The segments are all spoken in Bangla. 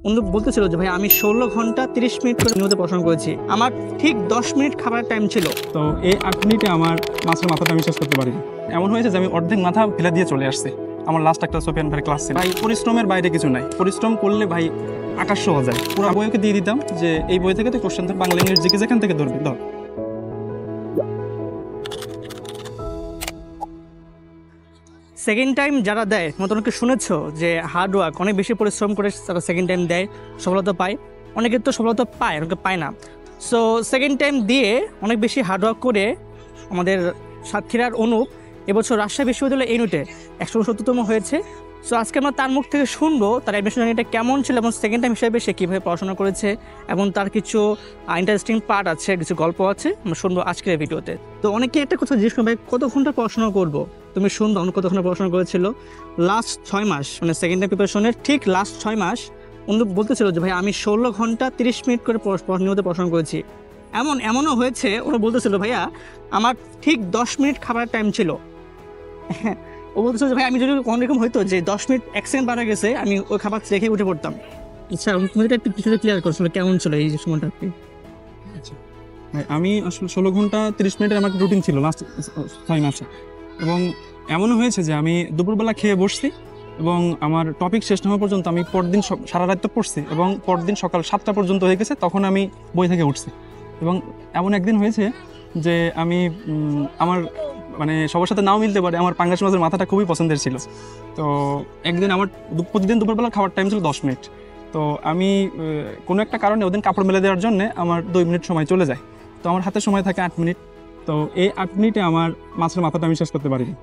উনি বলতেছিল যে ভাই আমি 16 ঘন্টা 30 মিনিট করে নিয়মিত পড়াশোনা করেছি। আমার ঠিক 10 মিনিট খাবারের টাইম ছিল। তো এই 8 মিনিটে আমার মাছের মাথাটা আমি শেষ করতে পারিনি। এমন হয়েছে যে আমি অর্ধেক মাথা ফেলে দিয়ে চলে আসছি। আমার লাস্ট একটা সোফিয়ান ভাইয়ের ক্লাস ছিল। ভাই পরিশ্রমের বাইরে কিছু নাই, পরিশ্রম করলে ভাই আকাশ হওয়া যায়। পুরো বইকে দিয়ে দিতাম যে এই বই থেকে তুই কোশ্চেন ধর, বাংলা ইংলিশ জিকে যেখান থেকে ধরবি ধর। সেকেন্ড টাইম যারা দেয় অনেকে শুনেছো যে হার্ড ওয়ার্ক অনেক বেশি পরিশ্রম করে তারা সেকেন্ড টাইম দেয়, সফলতা পায়। অনেকের তো সফলতা পায়, অনেকে পায় না। সো সেকেন্ড টাইম দিয়ে অনেক বেশি হার্ড ওয়ার্ক করে আমাদের সাতক্ষীরার অনুপ এবছর রাজশাহী বিশ্ববিদ্যালয়ে ইউনিটে 170তম হয়েছে। সো আজকে আমরা তার মুখ থেকে শুনবো তার অ্যাডমিশন জার্নিটা কেমন ছিল এবং সেকেন্ড টাইম হিসেবে সে কীভাবে পড়াশোনা করেছে এবং তার কিছু ইন্টারেস্টিং পার্ট আছে, কিছু গল্প আছে, আমরা শুনবো আজকের ভিডিওতে। তো অনেকে একটা কথা জিজ্ঞেস করবে, কত ঘন্টা পড়াশোনা করবো? তুমি শুনবো অনেক কত ঘন্টা পড়াশোনা করেছিল। লাস্ট 6 মাস মানে সেকেন্ড টাইম প্রিপারেশনের ঠিক লাস্ট 6 মাস উনি বলতেছিল যে ভাই আমি 16 ঘন্টা 30 মিনিট করে নিয়মিত পড়াশোনা করেছি। এমনও হয়েছে ওরা বলতেছিল ভাইয়া আমার ঠিক 10 মিনিট খাবারের টাইম ছিল। ও বলতেছিল যে ভাই আমি যদি অন্যরকম হইতো যে 10 মিনিট 1 সেকেন্ড পার হয়ে গেছে আমি ওই খাবার রেখে উঠে পড়তাম। আচ্ছা তুমি এটা একটু কিছুটা ক্লিয়ার করছিল কেমন ছিল এই সময়টা? আচ্ছা ভাই, আমি আসলে 16 ঘন্টা 30 মিনিটের আমার রুটিন ছিল লাস্ট 6 মাসে। এবং এমনও হয়েছে যে আমি দুপুরবেলা খেয়ে বসছি এবং আমার টপিক শেষ না হওয়া পর্যন্ত আমি পরদিন সারা রাত তো পড়ছি এবং পরদিন সকাল 7টা পর্যন্ত হয়ে গেছে, তখন আমি বই থেকে উঠছি। এবং এমন একদিন হয়েছে যে আমি আমার মানে সবার সাথে নাও মিলতে পারে, আমার পাঙ্গাস মাছের মাথাটা খুবই পছন্দের ছিল। তো একদিন আমার প্রতিদিন দুপুরবেলা খাওয়ার টাইম ছিল 10 মিনিট। তো আমি কোনো একটা কারণে ওদিন কাপড় মেলে দেওয়ার জন্য আমার 2 মিনিট সময় চলে যায়। তো আমার হাতে সময় থাকে 8 মিনিট। তো এই 8 মিনিটে আমার মাছের মাথাটা আমি শেষ করতে পারিনি,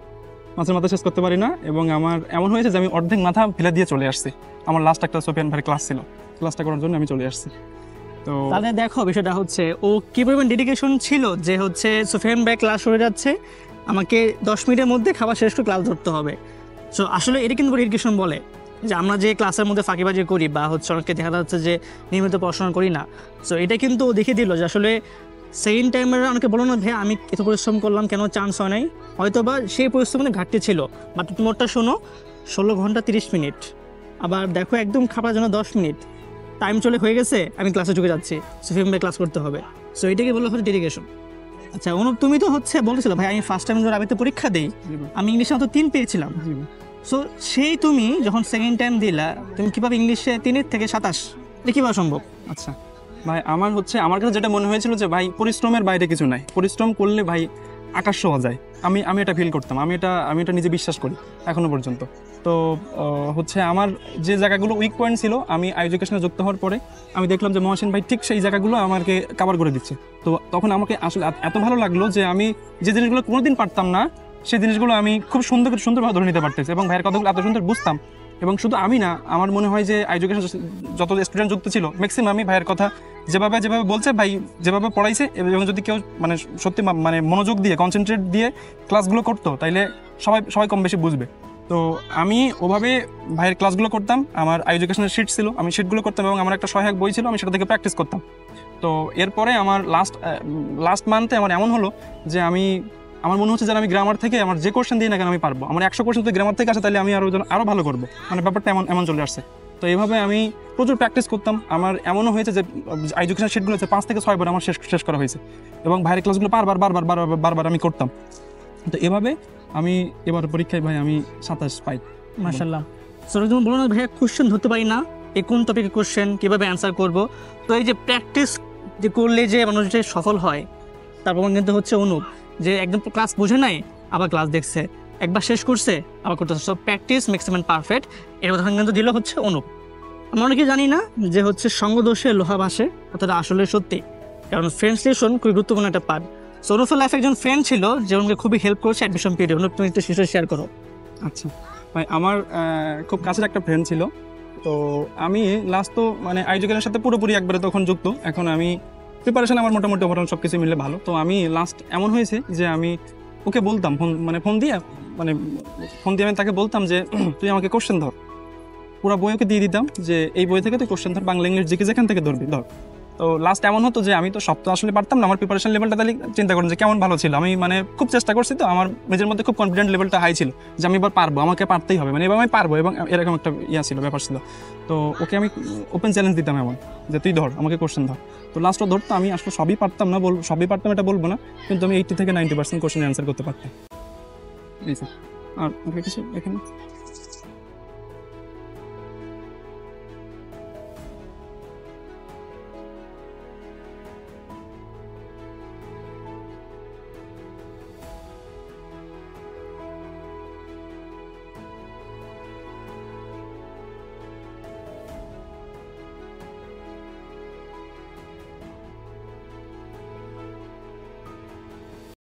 মাছের মাথা শেষ করতে পারি না। এবং আমার এমন হয়েছে যে আমি অর্ধেক মাথা ফেলে দিয়ে চলে আসছি। আমার লাস্ট একটা সোফিয়ান ভাইয়ের ক্লাস ছিল, ক্লাসটা করার জন্য আমি চলে আসছি। তো তাহলে দেখো বিষয়টা হচ্ছে ও কী পরিমাণ ডেডিকেশন ছিল যে হচ্ছে সোফিয়ান ভাই ক্লাস হয়ে যাচ্ছে, আমাকে 10 মিনিটের মধ্যে খাবার শেষ করে ক্লাস ধরতে হবে। সো আসলে এটা কিন্তু ডেডিকেশন বলে যে আমরা যে ক্লাসের মধ্যে ফাঁকিবাজি করি বা হচ্ছে অনেকে দেখা যাচ্ছে যে নিয়মিত পড়াশোনা করি না। সো এটা কিন্তু দেখিয়ে দিল যে আসলে সেকেন্ড টাইমের অনেকে বলো না ভাই আমি এত পরিশ্রম করলাম কেন চান্স হয় নাই, হয়তো বা সেই পরিশ্রমের ঘাটতি ছিল। বাট তোমারটা শোনো 16 ঘন্টা 30 মিনিট, আবার দেখো একদম খাবার জন্য 10 মিনিট টাইম চলে হয়ে গেছে, আমি ক্লাসে ঢুকে যাচ্ছি, সোফিয়ান ভাই ক্লাস করতে হবে। সো এটাকে বলা হচ্ছে ডেডিকেশন। আচ্ছা অনুপ তুমি তো হচ্ছে বলেছিল ভাই আমি ফার্স্ট টাইম যখন আমি তো পরীক্ষা দিই আমি ইংলিশে তো 3 পেয়েছিলাম। সো সেই তুমি যখন সেকেন্ড টাইম দিলা তুমি কিভাবে ইংলিশে 3 থেকে 27 এটা কীভাবে সম্ভব? আচ্ছা ভাই, আমার কাছে যেটা মনে হয়েছিল যে ভাই পরিশ্রমের বাইরে কিছু নাই, পরিশ্রম করলে ভাই আকাশ হওয়া যায়। আমি এটা ফিল করতাম, আমি এটা নিজে বিশ্বাস করি এখনো পর্যন্ত। তো হচ্ছে আমার যে জায়গাগুলো উইক পয়েন্ট ছিল আমি এডুকেশনে যুক্ত হওয়ার পরে আমি দেখলাম যে মহসিন ভাই ঠিক সেই জায়গাগুলো আমাকে কভার করে দিচ্ছে। তো তখন আমাকে আসলে এত ভালো লাগলো যে আমি যে জিনিসগুলো কোনোদিন পারতাম না সেই জিনিসগুলো আমি খুব সুন্দরভাবে ধরে নিতে পারতেছি এবং ভাইয়ের কথাগুলো এত সুন্দর বুঝতাম। এবং শুধু আমি না, আমার মনে হয় যে এডুকেশন যত স্টুডেন্ট যুক্ত ছিল ম্যাক্সিমামই ভাইয়ের কথা যেভাবে বলছে, ভাই যেভাবে পড়াইছে এবং যদি কেউ মানে সত্যি মানে মনোযোগ দিয়ে কনসেন্ট্রেট দিয়ে ক্লাসগুলো করতো তাইলে সবাই কম বেশি বুঝবে। তো আমি ওভাবে ভাইয়ের ক্লাসগুলো করতাম। আমার এডুকেশনের শিট ছিল, আমি শিটগুলো করতাম এবং আমার একটা সহায়ক বই ছিল, আমি সেটা থেকে প্র্যাকটিস করতাম। তো এরপরে আমার লাস্ট মান্থে আমার এমন হলো যে আমার মনে হচ্ছে যে আমি গ্রামার থেকে আমার যে কোশ্চেন দিই না কেন আমি পারবো। আমার 100 কোশ্চেন যদি গ্রামার থেকে আসে তাহলে আমি আরও ভালো করবো, মানে ব্যাপারটা এমন চলে আসছে। তো এইভাবে আমি প্রচুর প্র্যাকটিস করতাম। আমার এমনও হয়েছে যে এডুকেশন শিটগুলো হচ্ছে 5 থেকে 6 বার আমার শেষ করা হয়েছে এবং ভাইয়ের ক্লাসগুলো বারবার আমি করতাম। তো এভাবে আমি এবার পরীক্ষায় ভাই আমি 27 পাই। মাশাআল্লাহ। সো তুমি বলো না ভাইয়া কোশ্চেন ধরতে পারি না, এই কোন টপিকের কোশ্চেন কীভাবে অ্যান্সার করব। তো এই যে প্র্যাকটিস যে করলে যে মানুষ যে সফল হয় তারপর কিন্তু হচ্ছে অনুপ যে একদম ক্লাস বুঝে নাই আবার ক্লাস দেখছে, একবার শেষ করছে আবার করতেছে। সো প্র্যাকটিস ম্যাক্সিমাম পারফেক্ট, এর কথা কিন্তু দিল হচ্ছে অনুপ। আমরা অনেকে জানি না যে হচ্ছে সঙ্গদোষে লোহা ভাসে, অর্থাৎ আসলে সত্যি, কারণ ফ্রেন্ডস রিলেশন খুবই গুরুত্বপূর্ণ একটা পার্ট। সো অনুপের লাইফে একজন ফ্রেন্ড ছিল যে ওনাকে খুবই হেল্প করেছে অ্যাডমিশন পিরিয়ডে। অনুপ তুমি একটু শিশু শেয়ার করো। আচ্ছা ভাই, আমার খুব কাছের একটা ফ্রেন্ড ছিল। তো আমি লাস্ট তো মানে এডুকেশনের সাথে পুরোপুরি একবারে তখন যুক্ত। এখন আমি প্রিপারেশন আমার মোটামুটি সব কিছু মিলে ভালো। তো আমি লাস্ট এমন হয়েছে যে আমি ওকে বলতাম ফোন দিয়ে আমি তাকে বলতাম যে তুই আমাকে কোশ্চেন ধর, পুরো বই ওকে দিয়ে দিতাম যে এই বই থেকে তুই কোশ্চেন ধর, বাংলা ইংলিশ জিকে যেখান থেকে ধরবি ধর। তো লাস্ট এমন হতো যে আমি তো সব তো আসলে পারতাম না, আমার প্রিপারেশন লেভেলটা তাহলে চিন্তা করেন যে কেমন ভালো ছিল। আমি মানে খুব চেষ্টা করছি, তো আমার নিজের মধ্যে খুব কনফিডেন্ট লেভেলটা হাই ছিল যে আমি এবার পারবো, আমাকে পারতেই হবে, মানে এবার আমি পারবো, এবং এরকম একটা ছিল, ব্যাপার ছিল। তো ওকে আমি ওপেন চ্যালেঞ্জ দিতাম এমন যে তুই ধর, আমাকে কোশ্চেন ধর। তো লাস্টও ধরতো, আমি আসলে সবই পারতাম না, সবই পারতাম এটা বলবো না, কিন্তু আমি 80 থেকে 90% কোশ্চেন অ্যান্সার করতে পারতাম। এই স্যার, আর কিছু এখানে